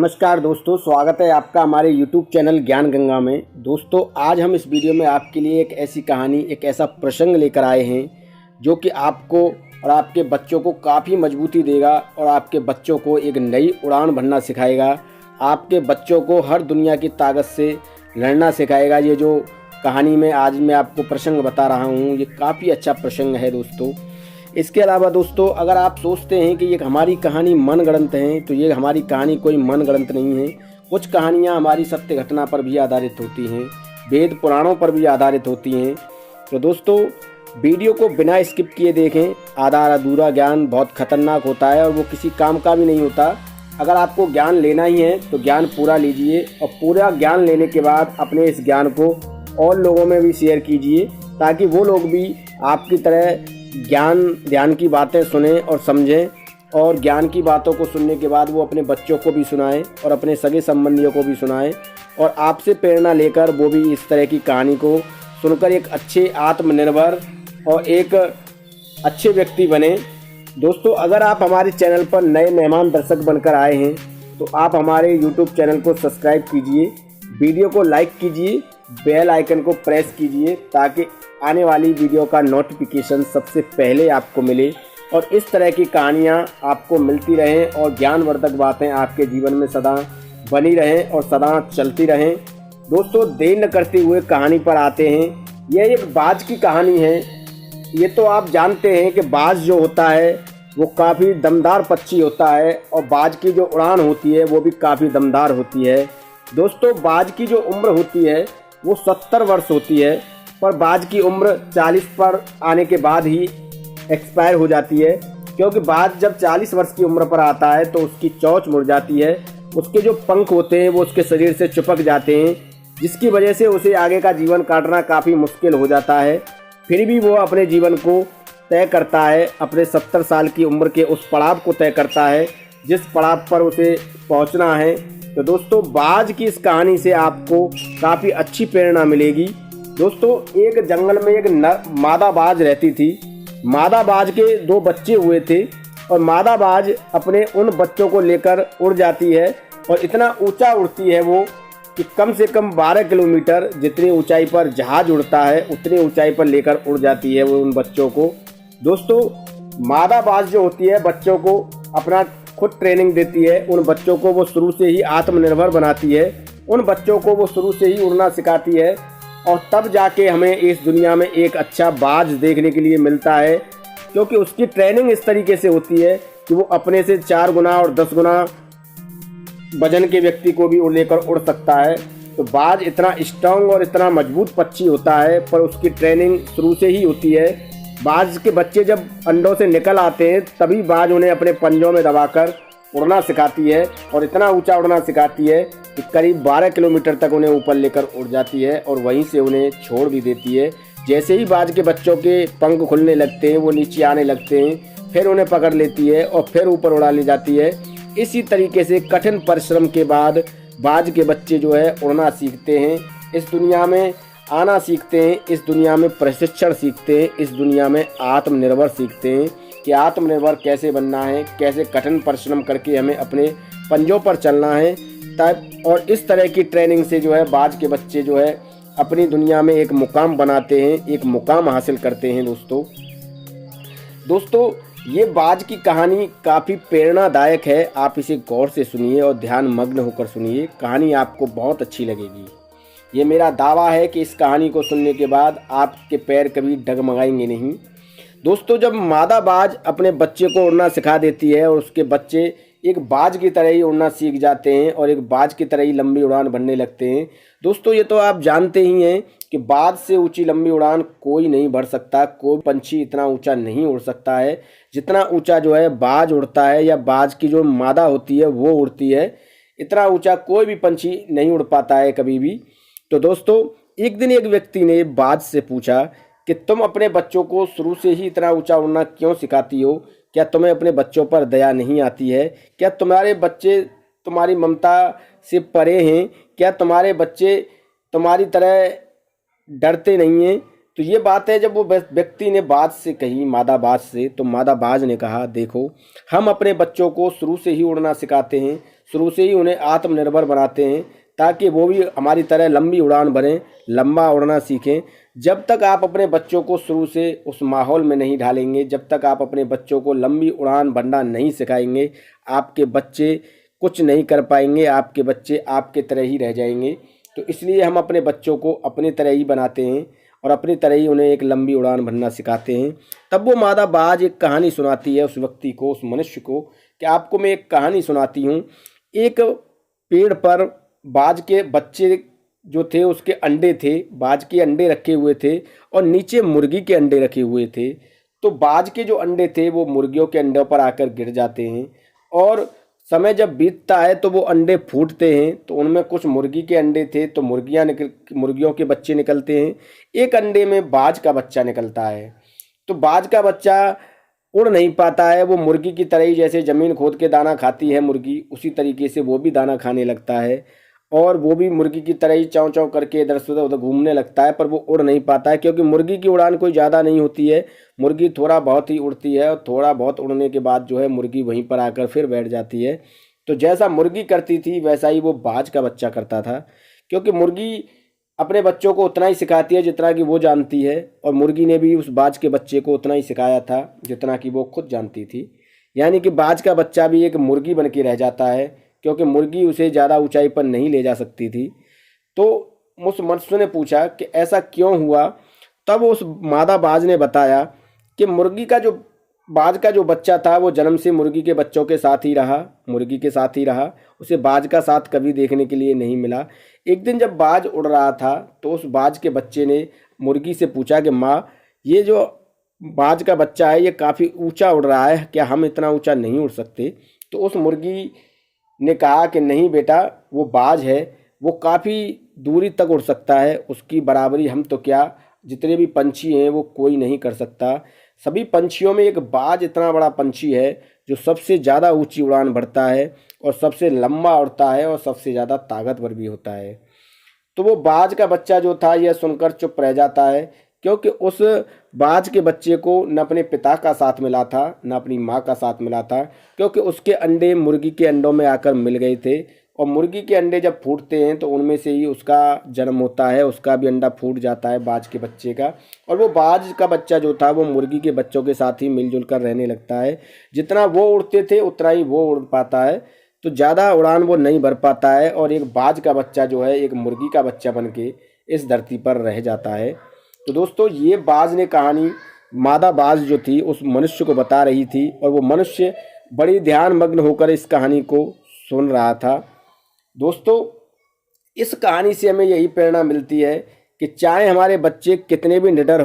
नमस्कार दोस्तों, स्वागत है आपका हमारे YouTube चैनल ज्ञान गंगा में। दोस्तों, आज हम इस वीडियो में आपके लिए एक ऐसी कहानी, एक ऐसा प्रसंग लेकर आए हैं जो कि आपको और आपके बच्चों को काफ़ी मजबूती देगा और आपके बच्चों को एक नई उड़ान भरना सिखाएगा। आपके बच्चों को हर दुनिया की ताकत से लड़ना सिखाएगा। ये जो कहानी में आज मैं आपको प्रसंग बता रहा हूँ, ये काफ़ी अच्छा प्रसंग है दोस्तों। इसके अलावा दोस्तों, अगर आप सोचते हैं कि ये हमारी कहानी मनगढ़ंत है, तो ये हमारी कहानी कोई मनगढ़ंत नहीं है। कुछ कहानियाँ हमारी सत्य घटना पर भी आधारित होती हैं, वेद पुराणों पर भी आधारित होती हैं। तो दोस्तों, वीडियो को बिना स्किप किए देखें। आधा अधूरा ज्ञान बहुत खतरनाक होता है और वो किसी काम का भी नहीं होता। अगर आपको ज्ञान लेना ही है तो ज्ञान पूरा लीजिए और पूरा ज्ञान लेने के बाद अपने इस ज्ञान को और लोगों में भी शेयर कीजिए, ताकि वो लोग भी आपकी तरह ध्यान की बातें सुनें और समझें, और ज्ञान की बातों को सुनने के बाद वो अपने बच्चों को भी सुनाएं और अपने सगे संबंधियों को भी सुनाएं, और आपसे प्रेरणा लेकर वो भी इस तरह की कहानी को सुनकर एक अच्छे आत्मनिर्भर और एक अच्छे व्यक्ति बने। दोस्तों, अगर आप हमारे चैनल पर नए मेहमान दर्शक बनकर आए हैं तो आप हमारे YouTube चैनल को सब्सक्राइब कीजिए, वीडियो को लाइक कीजिए, बेल आइकन को प्रेस कीजिए, ताकि आने वाली वीडियो का नोटिफिकेशन सबसे पहले आपको मिले और इस तरह की कहानियाँ आपको मिलती रहें और ज्ञानवर्धक बातें आपके जीवन में सदा बनी रहें और सदा चलती रहें। दोस्तों, देर न करते हुए कहानी पर आते हैं। यह एक बाज की कहानी है। ये तो आप जानते हैं कि बाज जो होता है वो काफ़ी दमदार पक्षी होता है और बाज की जो उड़ान होती है वो भी काफ़ी दमदार होती है। दोस्तों, बाज की जो उम्र होती है वो 70 वर्ष होती है, पर बाज की उम्र 40 पर आने के बाद ही एक्सपायर हो जाती है, क्योंकि बाज जब 40 वर्ष की उम्र पर आता है तो उसकी चोंच मुड़ जाती है, उसके जो पंख होते हैं वो उसके शरीर से चिपक जाते हैं, जिसकी वजह से उसे आगे का जीवन काटना काफ़ी मुश्किल हो जाता है। फिर भी वो अपने जीवन को तय करता है, अपने 70 साल की उम्र के उस पड़ाव को तय करता है जिस पड़ाव पर उसे पहुंचना है। तो दोस्तों, बाज की इस कहानी से आपको काफ़ी अच्छी प्रेरणा मिलेगी। दोस्तों, एक जंगल में एक मादा बाज रहती थी। मादा बाज के 2 बच्चे हुए थे और मादा बाज अपने उन बच्चों को लेकर उड़ जाती है और इतना ऊंचा उड़ती है वो कि कम से कम 12 किलोमीटर जितनी ऊंचाई पर जहाज उड़ता है उतनी ऊंचाई पर लेकर उड़ जाती है वो उन बच्चों को। दोस्तों, मादा बाज जो होती है बच्चों को अपना खुद ट्रेनिंग देती है। उन बच्चों को वो शुरू से ही आत्मनिर्भर बनाती है, उन बच्चों को वो शुरू से ही उड़ना सिखाती है, और तब जाके हमें इस दुनिया में एक अच्छा बाज देखने के लिए मिलता है, क्योंकि उसकी ट्रेनिंग इस तरीके से होती है कि वो अपने से 4 गुना और 10 गुना वजन के व्यक्ति को भी लेकर उड़ सकता है। तो बाज इतना स्ट्रांग और इतना मजबूत पक्षी होता है, पर उसकी ट्रेनिंग शुरू से ही होती है। बाज के बच्चे जब अंडों से निकल आते हैं तभी बाज उन्हें अपने पंजों में दबाकर उड़ना सिखाती है, और इतना ऊंचा उड़ना सिखाती है कि करीब 12 किलोमीटर तक उन्हें ऊपर लेकर उड़ जाती है और वहीं से उन्हें छोड़ भी देती है। जैसे ही बाज के बच्चों के पंख खुलने लगते हैं, वो नीचे आने लगते हैं, फिर उन्हें पकड़ लेती है और फिर ऊपर उड़ा ले जाती है। इसी तरीके से कठिन परिश्रम के बाद बाज के बच्चे जो है उड़ना सीखते हैं, इस दुनिया में आना सीखते हैं, इस दुनिया में प्रशिक्षण सीखते हैं, इस दुनिया में आत्मनिर्भर सीखते हैं कि आत्मनिर्भर कैसे बनना है, कैसे कठिन परिश्रम करके हमें अपने पंजों पर चलना है तब। और इस तरह की ट्रेनिंग से जो है बाज के बच्चे जो है अपनी दुनिया में एक मुकाम बनाते हैं, एक मुकाम हासिल करते हैं। दोस्तों, ये बाज की कहानी काफ़ी प्रेरणादायक है। आप इसे गौर से सुनिए और ध्यान मग्न होकर सुनिए, कहानी आपको बहुत अच्छी लगेगी। ये मेरा दावा है कि इस कहानी को सुनने के बाद आपके पैर कभी डगमगाएंगे नहीं। दोस्तों, जब मादा बाज अपने बच्चे को उड़ना सिखा देती है और उसके बच्चे एक बाज की तरह ही उड़ना सीख जाते हैं और एक बाज की तरह ही लंबी उड़ान भरने लगते हैं। दोस्तों, ये तो आप जानते ही हैं कि बाज से ऊंची लंबी उड़ान कोई नहीं भर सकता, कोई पंछी इतना ऊंचा नहीं उड़ सकता है जितना ऊंचा जो है बाज उड़ता है, या बाज की जो मादा होती है वो उड़ती है। इतना ऊंचा कोई भी पंछी नहीं उड़ पाता है कभी भी। तो दोस्तों, एक दिन एक व्यक्ति ने बाज से पूछा कि तुम अपने बच्चों को शुरू से ही इतना ऊंचा उड़ना क्यों सिखाती हो? क्या तुम्हें अपने बच्चों पर दया नहीं आती है? क्या तुम्हारे बच्चे तुम्हारी ममता से परे हैं? क्या तुम्हारे बच्चे तुम्हारी तरह डरते नहीं हैं? तो ये बात है जब वो व्यक्ति ने बाज से कही, मादा बाज से, तो मादा बाज ने कहा, देखो, हम अपने बच्चों को शुरू से ही उड़ना सिखाते हैं, शुरू से ही उन्हें आत्मनिर्भर बनाते हैं ताकि वो भी हमारी तरह लंबी उड़ान भरें, लंबा उड़ना सीखें। जब तक आप अपने बच्चों को शुरू से उस माहौल में नहीं ढालेंगे, जब तक आप अपने बच्चों को लंबी उड़ान भरना नहीं सिखाएंगे, आपके बच्चे कुछ नहीं कर पाएंगे, आपके बच्चे आपके तरह ही रह जाएंगे। तो इसलिए हम अपने बच्चों को अपने तरह ही बनाते हैं और अपनी तरह ही उन्हें एक लंबी उड़ान भरना सिखाते हैं। तब वो मादा बाज एक कहानी सुनाती है उस व्यक्ति को, उस मनुष्य को, कि आपको मैं एक कहानी सुनाती हूँ। एक पेड़ पर बाज के बच्चे जो थे उसके अंडे थे, बाज के अंडे रखे हुए थे और नीचे मुर्गी के अंडे रखे हुए थे। तो बाज के जो अंडे थे वो मुर्गियों के अंडों पर आकर गिर जाते हैं और समय जब बीतता है तो वो अंडे फूटते हैं। तो उनमें कुछ मुर्गी के अंडे थे तो मुर्गियों के बच्चे निकलते हैं। एक अंडे में बाज का बच्चा निकलता है। तो बाज का बच्चा उड़ नहीं पाता है, वो मुर्गी की तरह ही, जैसे ज़मीन खोद के दाना खाती है मुर्गी, उसी तरीके से वो भी दाना खाने लगता है और वो भी मुर्गी की तरह ही चाँव चाँव करके इधर से उधर घूमने लगता है। पर वो उड़ नहीं पाता है क्योंकि मुर्गी की उड़ान कोई ज़्यादा नहीं होती है। मुर्गी थोड़ा बहुत ही उड़ती है और थोड़ा बहुत उड़ने के बाद जो है मुर्गी वहीं पर आकर फिर बैठ जाती है। तो जैसा मुर्गी करती थी वैसा ही वो बाज का बच्चा करता था, क्योंकि मुर्गी अपने बच्चों को उतना ही सिखाती है जितना कि वो जानती है और मुर्गी ने भी उस बाज के बच्चे को उतना ही सिखाया था जितना कि वो खुद जानती थी। यानी कि बाज का बच्चा भी एक मुर्गी बन के रह जाता है क्योंकि मुर्गी उसे ज़्यादा ऊंचाई पर नहीं ले जा सकती थी। तो उस मनुष्य ने पूछा कि ऐसा क्यों हुआ। तब उस मादा बाज ने बताया कि बाज का जो बच्चा था वो जन्म से मुर्गी के बच्चों के साथ ही रहा, मुर्गी के साथ ही रहा, उसे बाज का साथ कभी देखने के लिए नहीं मिला। एक दिन जब बाज उड़ रहा था तो उस बाज के बच्चे ने मुर्गी से पूछा कि माँ, ये जो बाज का बच्चा है ये काफ़ी ऊंचा उड़ रहा है, क्या हम इतना ऊंचा नहीं उड़ सकते? तो उस मुर्गी ने कहा कि नहीं बेटा, वो बाज है, वो काफ़ी दूरी तक उड़ सकता है, उसकी बराबरी हम तो क्या, जितने भी पंछी हैं वो कोई नहीं कर सकता। सभी पंछियों में एक बाज इतना बड़ा पंछी है जो सबसे ज़्यादा ऊंची उड़ान भरता है और सबसे लंबा उड़ता है और सबसे ज़्यादा ताकतवर भी होता है। तो वो बाज का बच्चा जो था यह सुनकर चुप रह जाता है, क्योंकि उस बाज के बच्चे को न अपने पिता का साथ मिला था न अपनी माँ का साथ मिला था, क्योंकि उसके अंडे मुर्गी के अंडों में आकर मिल गए थे और मुर्गी के अंडे जब फूटते हैं तो उनमें से ही उसका जन्म होता है, उसका भी अंडा फूट जाता है बाज के बच्चे का। और वो बाज का बच्चा जो था वो मुर्गी के बच्चों के साथ ही मिलजुल कर रहने लगता है। जितना वो उड़ते थे उतना ही वो उड़ पाता है, तो ज़्यादा उड़ान वो नहीं भर पाता है और एक बाज का बच्चा जो है एक मुर्गी का बच्चा बन के इस धरती पर रह जाता है। तो दोस्तों, ये बाज ने कहानी मादा बाज जो थी उस मनुष्य को बता रही थी और वो मनुष्य बड़ी ध्यान मग्न होकर इस कहानी को सुन रहा था। दोस्तों, इस कहानी से हमें यही प्रेरणा मिलती है कि चाहे हमारे बच्चे कितने भी निडर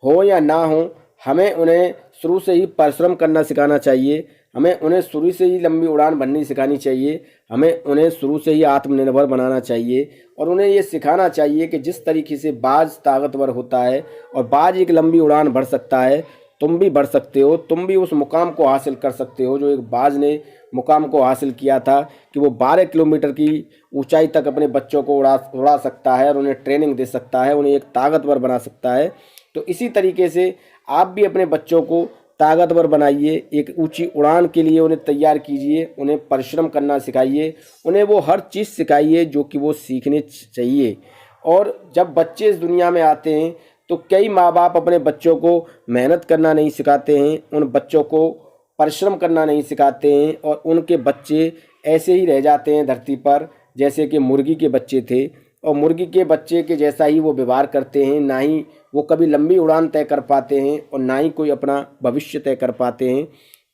हों या ना हों, हमें उन्हें शुरू से ही परिश्रम करना सिखाना चाहिए, हमें उन्हें शुरू से ही लंबी उड़ान भरनी सिखानी चाहिए, हमें उन्हें शुरू से ही आत्मनिर्भर बनाना चाहिए और उन्हें ये सिखाना चाहिए कि जिस तरीके से बाज ताकतवर होता है और बाज एक लंबी उड़ान भर सकता है, तुम भी भर सकते हो, तुम भी उस मुकाम को हासिल कर सकते हो जो एक बाज ने मुकाम को हासिल किया था कि वो 12 किलोमीटर की ऊंचाई तक अपने बच्चों को उड़ा सकता है और उन्हें ट्रेनिंग दे सकता है, उन्हें एक ताकतवर बना सकता है। तो इसी तरीके से आप भी अपने बच्चों को ताकतवर बनाइए, एक ऊंची उड़ान के लिए उन्हें तैयार कीजिए, उन्हें परिश्रम करना सिखाइए, उन्हें वो हर चीज़ सिखाइए जो कि वो सीखने चाहिए। और जब बच्चे इस दुनिया में आते हैं तो कई माँ बाप अपने बच्चों को मेहनत करना नहीं सिखाते हैं, उन बच्चों को परिश्रम करना नहीं सिखाते हैं और उनके बच्चे ऐसे ही रह जाते हैं धरती पर जैसे कि मुर्गी के बच्चे थे और मुर्गी के बच्चे के जैसा ही वो व्यवहार करते हैं। ना ही वो कभी लंबी उड़ान तय कर पाते हैं और ना ही कोई अपना भविष्य तय कर पाते हैं।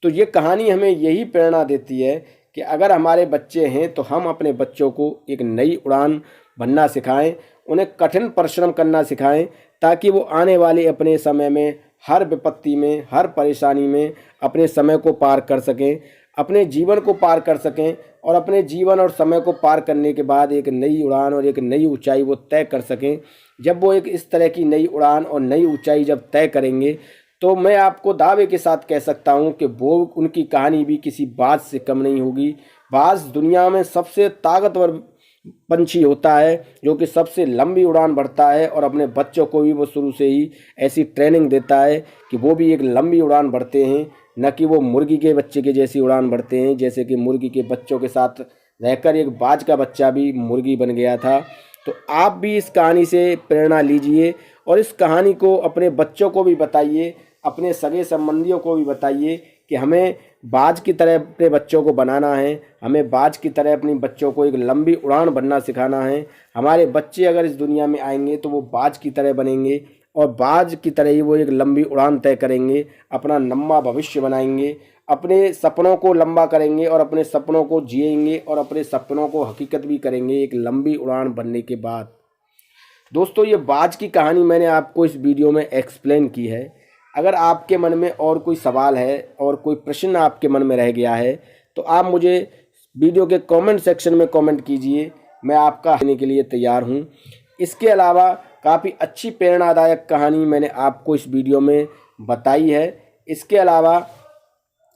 तो ये कहानी हमें यही प्रेरणा देती है कि अगर हमारे बच्चे हैं तो हम अपने बच्चों को एक नई उड़ान भरना सिखाएं, उन्हें कठिन परिश्रम करना सिखाएं, ताकि वो आने वाले अपने समय में हर विपत्ति में, हर परेशानी में अपने समय को पार कर सकें, अपने जीवन को पार कर सकें और अपने जीवन और समय को पार करने के बाद एक नई उड़ान और एक नई ऊंचाई वो तय कर सकें। जब वो एक इस तरह की नई उड़ान और नई ऊंचाई जब तय करेंगे तो मैं आपको दावे के साथ कह सकता हूं कि वो उनकी कहानी भी किसी बाज से कम नहीं होगी। बाज दुनिया में सबसे ताकतवर पंछी होता है जो कि सबसे लंबी उड़ान भरता है और अपने बच्चों को भी वो शुरू से ही ऐसी ट्रेनिंग देता है कि वो भी एक लंबी उड़ान भरते हैं, न कि वो मुर्गी के बच्चे के जैसी उड़ान भरते हैं जैसे कि मुर्गी के बच्चों के साथ रहकर एक बाज का बच्चा भी मुर्गी बन गया था। तो आप भी इस कहानी से प्रेरणा लीजिए और इस कहानी को अपने बच्चों को भी बताइए, अपने सगे संबंधियों को भी बताइए कि हमें बाज की तरह अपने बच्चों को बनाना है, हमें बाज की तरह अपने बच्चों को एक लंबी उड़ान बनना सिखाना है। हमारे बच्चे अगर इस दुनिया में आएंगे तो वो बाज की तरह बनेंगे और बाज की तरह ही वो एक लंबी उड़ान तय करेंगे, अपना लंबा भविष्य बनाएंगे, अपने सपनों को लंबा करेंगे और अपने सपनों को जिएंगे और अपने सपनों को हकीकत भी करेंगे एक लंबी उड़ान बनने के बाद। दोस्तों, ये बाज की कहानी मैंने आपको इस वीडियो में एक्सप्लेन की है। अगर आपके मन में और कोई सवाल है और कोई प्रश्न आपके मन में रह गया है तो आप मुझे वीडियो के कमेंट सेक्शन में कमेंट कीजिए, मैं आपका देने के लिए तैयार हूँ। इसके अलावा काफ़ी अच्छी प्रेरणादायक कहानी मैंने आपको इस वीडियो में बताई है। इसके अलावा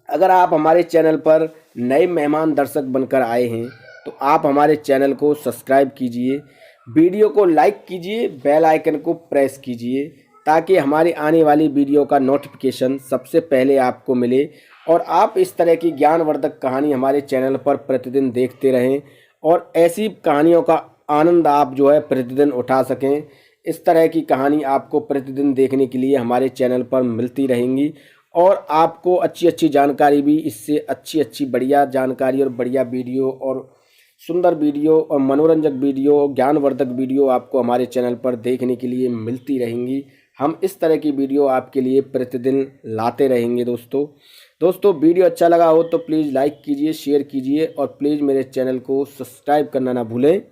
अगर आप हमारे चैनल पर नए मेहमान दर्शक बनकर आए हैं तो आप हमारे चैनल को सब्सक्राइब कीजिए, वीडियो को लाइक कीजिए, बेल आइकन को प्रेस कीजिए ताकि हमारी आने वाली वीडियो का नोटिफिकेशन सबसे पहले आपको मिले और आप इस तरह की ज्ञानवर्धक कहानी हमारे चैनल पर प्रतिदिन देखते रहें और ऐसी कहानियों का आनंद आप जो है प्रतिदिन उठा सकें। इस तरह की कहानी आपको प्रतिदिन देखने के लिए हमारे चैनल पर मिलती रहेंगी और आपको अच्छी अच्छी जानकारी भी इससे अच्छी बढ़िया जानकारी और बढ़िया वीडियो और सुंदर वीडियो और मनोरंजक वीडियो, ज्ञानवर्धक वीडियो आपको हमारे चैनल पर देखने के लिए मिलती रहेंगी। हम इस तरह की वीडियो आपके लिए प्रतिदिन लाते रहेंगे। दोस्तों वीडियो अच्छा लगा हो तो प्लीज़ लाइक कीजिए, शेयर कीजिए और प्लीज़ मेरे चैनल को सब्सक्राइब करना ना भूलें।